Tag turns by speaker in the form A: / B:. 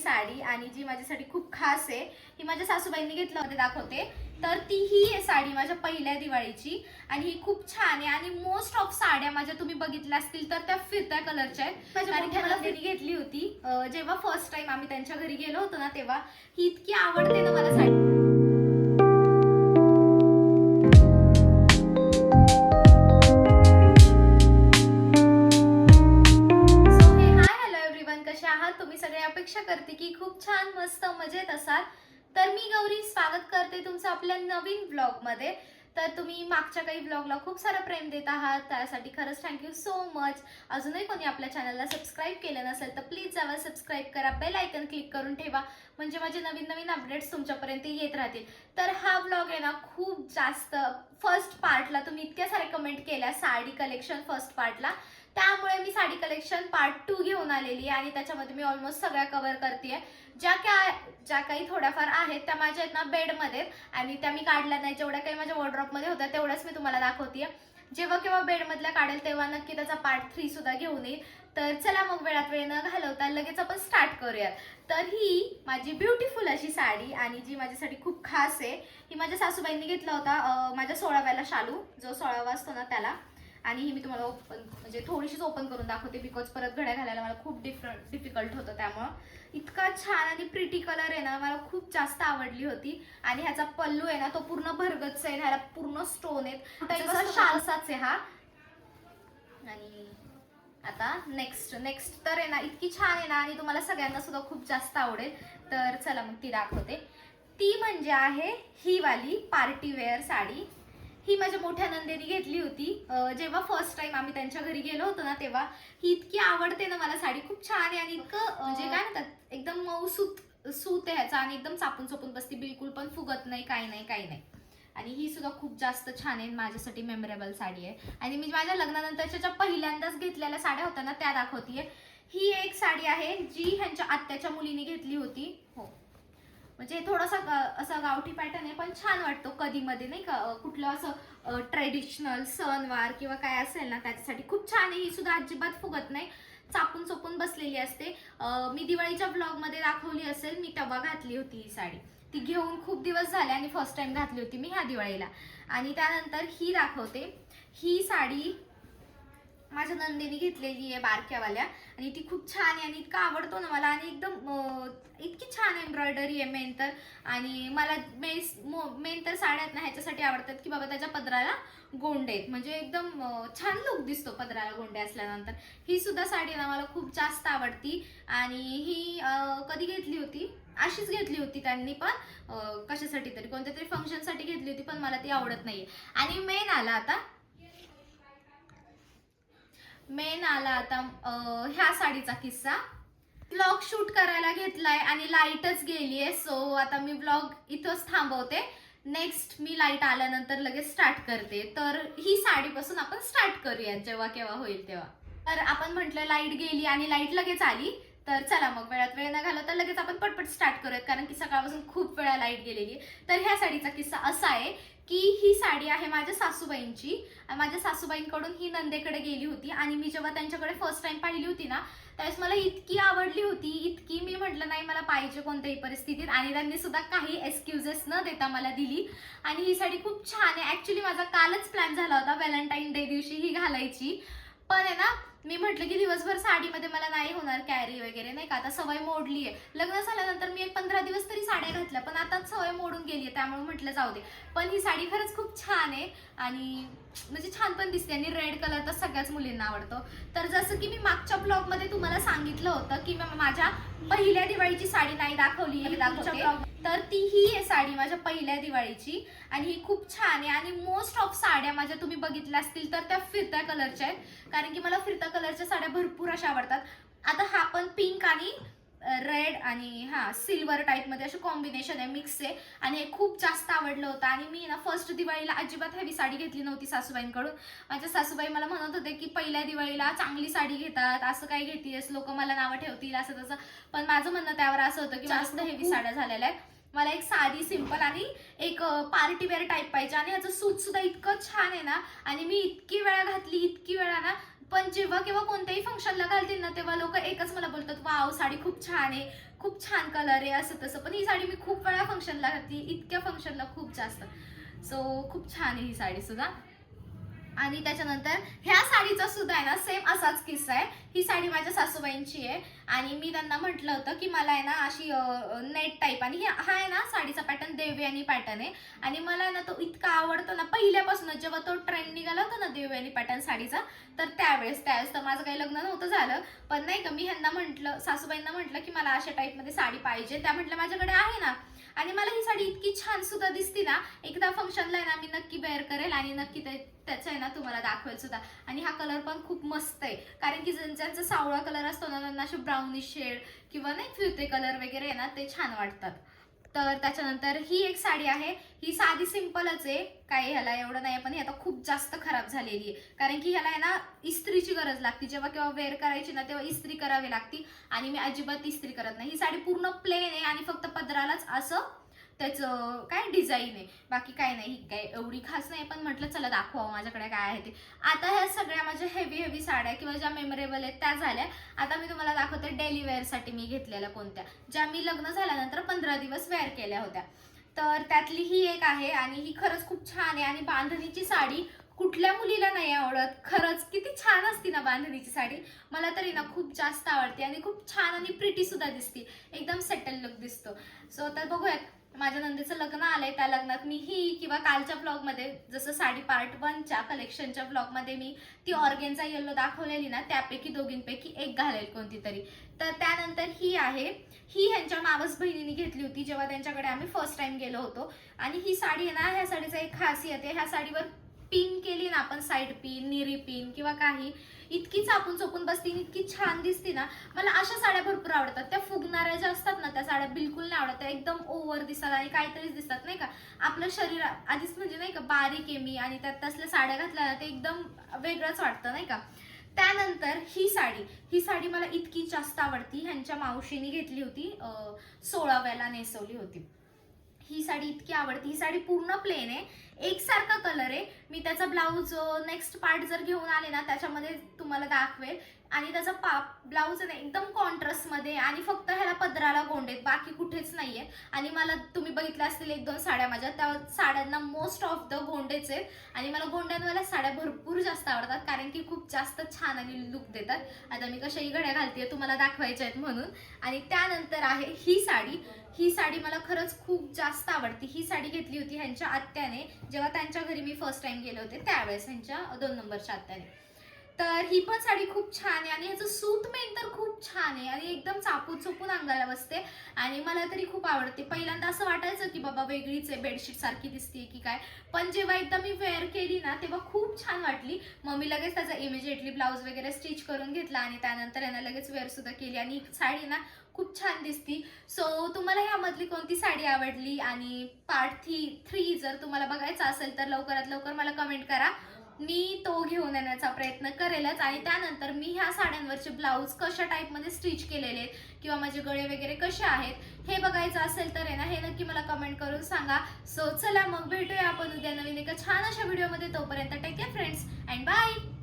A: साडी आणि जी माझ्यासाठी खूप खास आहे, ही माझ्या सासूबाईंनी घेतलं होतं दाखवते. तर ती ही आहे साडी माझ्या पहिल्या दिवाळीची आणि ही खूप छान आहे आणि मोस्ट ऑफ साड्या माझ्या तुम्ही बघितल्या असतील तर त्या फिरत्या कलरच्या आहेत. कारण की मला त्यांनी घेतली होती जेव्हा फर्स्ट टाइम आम्ही त्यांच्या घरी गेलो होतो ना, तेव्हा ही इतकी आवडते ना मला साडी. कशा आहात तुम्ही सगळे? अपेक्षा करते की खूप छान मस्त मजेत असाल. तर मी गौरी स्वागत करते तुमचं आपल्या नवीन व्लॉग मध्ये. तर तुम्ही मागच्या काही व्लॉगला खूप सारं प्रेम देत आहात, त्यासाठी खरंच थँक्यू सो मच. अजूनही कोणी आपल्या चॅनलला सबस्क्राईब केलं नसेल तर प्लीज जावा सबस्क्राईब करा, बेल आयकन क्लिक करून ठेवा, म्हणजे माझे नवीन नवीन अपडेट्स तुमच्यापर्यंत येत राहतील. तर हा व्लॉग आहे ना खूप जास्त फर्स्ट पार्टला तुम्ही इतक्या सारे कमेंट केल्या साडी कलेक्शन फर्स्ट पार्टला, त्यामुळे मी साडी कलेक्शन पार्ट 2 घेऊन आलेली आहे आणि त्याच्यामध्ये मी ऑलमोस्ट सगळ्या कव्हर करते. ज्या काही थोड्याफार आहेत त्या माझ्या आहेत ना बेडमध्ये आणि त्या मी काढल्या नाही. जेवढ्या काही माझ्या वॉर्डरोबमध्ये होत्या तेवढ्याच मी तुम्हाला दाखवते. जेव्हा केव्हा बेडमधल्या काढेल तेव्हा नक्की त्याचा पार्ट 3 सुद्धा घेऊन येईल. तर चला मग वेळात वेळ न घालवता लगेच आपण स्टार्ट करूयात. तर ही माझी ब्युटिफुल अशी साडी आणि जी माझ्यासाठी खूप खास आहे, ही माझ्या सासूबाईंनी घेतला होता माझ्या 16व्याला शालू, जो 16वा असतो ना त्याला. आणि ही मी तुम्हाला ओपन म्हणजे थोडीशीच ओपन करून दाखवते, बिकॉज परत घड्या घालायला मला खूप डिफिकल्ट होतं. त्यामुळं इतका छान आणि प्रिटी कलर आहे ना, मला खूप जास्त आवडली होती. आणि ह्याचा पल्लू आहे ना तो पूर्ण भरगच्च आहे, ह्याला पूर्ण स्टोन आहेत, शालसाच आहे हा. आणि आता नेक्स्ट तर आहे ना इतकी छान आहे ना आणि तुम्हाला सगळ्यांना सुद्धा खूप जास्त आवडेल. तर चला मग ती दाखवते. ती म्हणजे आहे ही वाली पार्टी वेअर साडी. ही माझ्या मोठ्या नंदेनी घेतली होती जेव्हा फर्स्ट टाइम आम्ही त्यांच्या घरी गेलो होतो ना, तेव्हा ही इतकी आवडते ना मला साडी. खूप छान आहे आणि इतकं म्हणजे काय म्हणतात एकदम मऊ सूत आहे ह्याचा आणि एकदम चापून चोपून बसती, बिलकुल पण फुगत नाही, काही नाही. आणि ही सुद्धा खूप जास्त छान आहे, माझ्यासाठी मेमोरेबल साडी आहे. आणि मी माझ्या लग्नानंतरच्या ज्या पहिल्यांदाच घेतलेल्या साड्या होत्या ना त्या दाखवतीये. ही एक साडी आहे जी ह्यांच्या आत्याच्या मुलीने घेतली होती. हो, म्हणजे थोडासा असा गावठी पॅटर्न आहे पण छान वाटतो कधी मध्ये, नाही का? कुठलं असं ट्रेडिशनल सणवार किंवा काय असेल ना त्याच्यासाठी खूप छान आहे. ही सुद्धा अजिबात फुगत नाही, चापून चोपून बसलेली असते. मी दिवाळीच्या ब्लॉग मध्ये दाखवली असेल, मी तेव्हा घातली होती ही साडी. ती घेऊन खूप दिवस झाले आणि फर्स्ट टाइम घातली होती मी ह्या दिवाळीला. आणि त्यानंतर ही दाखवते. ही साडी माझ्या नंदेनी घेतलेली आहे बारक्यावाल्या आणि ती खूप छान आहे आणि इतका आवडतो ना मला. आणि एकदम इतकी छान एम्ब्रॉयडरी आहे मेन तर. आणि मला मेन तर साड्यात ना ह्याच्यासाठी आवडतात की बाबा त्याच्या पदराला गोंडे आहेत, म्हणजे एकदम छान लुक दिसतो पदराला गोंडे असल्यानंतर. ही सुद्धा साडी ना मला खूप जास्त आवडती. आणि ही कधी घेतली होती, अशीच घेतली होती त्यांनी पण कशासाठी तरी कोणत्या तरी फंक्शनसाठी घेतली होती, पण मला ती आवडत नाहीये. आणि मेन आला आता ह्या साडीचा किस्सा. व्लॉग शूट करायला घेतलाय आणि लाईटच गेलीये, सो आता मी व्लॉग इथंच थांबवते. नेक्स्ट मी लाईट आल्यानंतर लगेच स्टार्ट करते. तर ही साडीपासून आपण स्टार्ट करूया जेव्हा केव्हा होईल तेव्हा. तर आपण म्हटलं लाईट गेली आणि लाईट लगेच आली, तर चला मग वेळात वेळ न घालवता लगेच आपण पटपट स्टार्ट करूयात, कारण की सकाळपासून खूप वेळा लाईट गेलेली. तर ह्या साडीचा किस्सा असा आहे की ही साडी आहे माझ्या सासूबाईंची. माझ्या सासूबाईंकडून ही नंदेकडे गेली होती आणि मी जेव्हा त्यांच्याकडे फर्स्ट टाइम पाहिली होती ना त्यावेळेस मला इतकी आवडली होती, इतकी मी म्हटलं नाही मला पाहिजे कोणत्याही परिस्थितीत. आणि त्यांनी सुद्धा काही एक्सक्युजेस न देता मला दिली. आणि ही साडी खूप छान आहे. ऍक्च्युली माझा कालच प्लॅन झाला होता व्हॅलेंटाईन डे दिवशी ही घालायची, पण आहे ना मी म्हटलं की दिवसभर साडीमध्ये मला नाही होणार कॅरी वगैरे, नाही का? आता सवय मोडली आहे. लग्न झाल्यानंतर मी 15 दिवस तरी साड्या घातल्या, पण आता सवय मोडून गेली आहे, त्यामुळे म्हटलं जाऊ दे. पण ही साडी खरंच खूप छान आहे आणि म्हणजे छान पण दिसते आणि रेड कलर तर सगळ्याच मुलींना आवडतो. तर जसं की मी मागच्या ब्लॉग मध्ये तुम्हाला सांगितलं होतं की माझ्या पहिल्या दिवाळीची साडी नाही दाखवली, तर ती ही आहे साडी माझ्या पहिल्या दिवाळीची आणि ही खूप छान आहे. आणि मोस्ट ऑफ साड्या माझ्या तुम्ही बघितल्या असतील तर त्या फिरत्या कलरच्या आहेत, कारण की मला फिरत्या कलरच्या साड्या भरपूर अशा आवडतात. आता हा पण पिंक आणि रेड आणि सिल्वर टाइप मध्ये असे कॉम्बिनेशन आहे, मिक्स आहे. आणि हे खूप जास्त आवडलं होतं. आणि मी ना फर्स्ट दिवाळीला अजिबात हेवी साडी घेतली नव्हती सासूबाईंकडून. माझ्या सासूबाई मला म्हणत होते की पहिल्या दिवाळीला चांगली साडी घेतात, असं काय घेतीयस, लोक मला नावं ठेवतील असं तसं. पण माझं म्हणणं त्यावर असं होतं की जास्त हेवी साड्या झालेल्या आहेत, मला एक साधी सिंपल आणि एक पार्टी वेअर टाइप पाहिजे. आणि ह्याचं सूट सुद्धा इतकं छान आहे ना आणि मी इतकी वेळा घातली, इतकी वेळा ना, पण जेव्हा केव्हा कोणत्याही फंक्शनला घालतील ना तेव्हा लोक एकच मला बोलतात वाव साडी खूप छान आहे, खूप छान कलर आहे असं तसं, पण ही साडी मी खूप वेळा फंक्शनला घातली, इतक्या फंक्शनला खूप जास्त. सो खूप छान आहे ही साडी सुद्धा. आणि त्याच्यानंतर ह्या साडीचा सुद्धा आहे ना सेम असाच किस्सा आहे. ही साडी माझ्या सासूबाईंची आहे आणि मी त्यांना म्हटलं होतं की मला आहे ना अशी नेट टाईप, आणि हा आहे ना साडीचा पॅटर्न देवयानी पॅटर्न आहे आणि मला आहे ना तो इतका आवडतो ना पहिल्यापासूनच. जेव्हा तो ट्रेंड निघाला होता ना देवयानी पॅटर्न साडीचा, तर त्यावेळेस तर माझं काही लग्न नव्हतं झालं, पण नाही का मी ह्यांना म्हटलं, सासूबाईंना म्हटलं की मला अशा टाईपमध्ये साडी पाहिजे. त्या म्हटलं माझ्याकडे आहे ना. आणि मला ही साडी इतकी छान सुद्धा दिसते ना, एकदा फंक्शनला आहे ना मी नक्की वेअर करेल आणि नक्की त्याचं आहे ना तुम्हाला दाखवेल सुद्धा. आणि हा कलर पण खूप मस्त आहे, कारण की ज्यांचा सावळा कलर असतो ना त्यांना असे ब्राउनिश शेड किंवा नाही फिरते कलर वगैरे आहे ना ते छान वाटतात. तर त्याच्यानंतर ही एक साडी आहे, ही साधी सिंपलच आहे, काही ह्याला एवढं नाही, पण ही आता खूप जास्त खराब झालेली आहे, कारण की ह्याला आहे ना इस्त्रीची गरज लागते. जेव्हा केव्हा वेअर करायची ना तेव्हा इस्त्री करावी लागते आणि मी अजिबात इस्त्री करत नाही. ही साडी पूर्ण प्लेन आहे आणि फक्त पदरालाच असं त्याचं काय डिझाईन आहे, बाकी काय नाही. ही काय एवढी खास नाही, पण म्हटलं चला दाखवा माझ्याकडे काय आहे ते. आता ह्या सगळ्या माझ्या हेवी साड्या किंवा ज्या मेमोरेबल आहेत त्या झाल्या. आता मी तुम्हाला दाखवते डेली वेअरसाठी मी घेतलेल्या कोणत्या, ज्या मी लग्न झाल्यानंतर 15 दिवस वेअर केल्या होत्या. तर त्यातली ही एक आहे आणि ही खरंच खूप छान आहे. आणि बांधणीची साडी कुठल्या मुलीला नाही आवडत, खरंच किती छान असती ना बांधणीची साडी. मला तरी ना खूप जास्त आवडते आणि खूप छान आणि प्रिटी सुद्धा दिसते, एकदम सेटल लुक दिसतो. सो आता बघूयात, माझ्या नंदेचं लग्न आलंय, त्या लग्नात मी ही किंवा कालच्या ब्लॉगमध्ये जसं साडी पार्ट 1च्या कलेक्शनच्या ब्लॉगमध्ये मी ती ऑर्गेन्झा येलो दाखवलेली ना, त्यापैकी दोघींपैकी एक घालेल कोणती तरी. तर त्यानंतर ही आहे, ही ह्यांच्या मावस बहिणीने घेतली होती जेव्हा त्यांच्याकडे आम्ही फर्स्ट टाइम गेलो होतो. आणि ही साडी आहे ना, ह्या साडीचा एक खासियत आहे, ह्या साडीवर पिन केली ना आपण, साईड पिन, निरी पिन किंवा काही, इतकी चापून चोपून बसती, इतकी छान दिसते ना. मला अशा साड्या भरपूर आवडतात. त्या फुगणाऱ्या ज्या असतात ना त्या साड्या बिलकुल नाही आवडत, त्या एकदम ओव्हर दिसतात आणि काहीतरीच दिसतात नाही का. आपलं शरीर आधीच म्हणजे नाही का बारीक आहे मी, आणि त्यात तसल्या साड्या घातल्या ना ते एकदम वेगळंच वाटतं नाही का. त्यानंतर ही साडी मला इतकी जास्त आवडती, ह्यांच्या मावशीने घेतली होती, 16व्याला नेसवली होती. ही साडी इतकी आवडती. ही साडी पूर्ण प्लेन आहे, एकसारखा कलर आहे. मी त्याचा ब्लाऊज नेक्स्ट पार्ट जर घेऊन आले ना त्याच्यामध्ये तुम्हाला दाखवेल. आणि त्याचा ब्लाऊज आहे ना एकदम कॉन्ट्रास्टमध्ये, आणि फक्त ह्याला पदराला गोंड आहेत, बाकी कुठेच नाहीये. आणि मला तुम्ही बघितल्या असतील 1-2 साड्या माझ्या, त्या साड्यांना मोस्ट ऑफ द गोंडेच आहेत. आणि मला गोंड्यांवाल्या साड्या भरपूर जास्त आवडतात, कारण की खूप जास्त छान आणि लुक देतात. आता मी कशाही घड्या घालते तुम्हाला दाखवायच्या आहेत म्हणून. आणि त्यानंतर आहे ही साडी मला खरंच खूप जास्त आवडते. ही साडी घेतली होती ह्यांच्या आत्याने जेव्हा त्यांच्या घरी मी फर्स्ट टाइम गेले होते, त्यावेळेस ह्यांच्या 2 नंबरच्या आत्याने. तर ही पण साडी खूप छान आहे आणि ह्याचं सूत मेन तर खूप छान आहे आणि एकदम चापून चोपून अंगाला बसते आणि मला तरी खूप आवडते. पहिल्यांदा असं वाटायचं की बाबा वेगळीच आहे, बेडशीट सारखी दिसते की काय, पण जेव्हा एकदा मी वेअर केली ना तेव्हा खूप छान वाटली. मग मी लगेच त्याचा इमिजिएटली ब्लाऊज वगैरे स्टिच करून घेतला आणि त्यानंतर यांना लगेच वेअर सुद्धा केली आणि साडी ना खूप छान दिसती. सो तुम्हाला ह्यामधली कोणती साडी आवडली आणि पार्ट 3 जर तुम्हाला बघायचा असेल तर लवकरात लवकर मला कमेंट करा, मी तो घेऊन येण्याचा प्रयत्न करेलच. आणि त्यानंतर मी ह्या साड्यांवरचे ब्लाऊज कशा टाईपमध्ये स्टिच केलेले आहेत किंवा माझे गळे वगैरे कसे आहेत हे बघायचं असेल तर आहे ना हे नक्की मला कमेंट करून सांगा. सो चला मग भेटूया आपण उद्या नवीन एका छान अशा व्हिडिओमध्ये. तोपर्यंत take care friends and bye.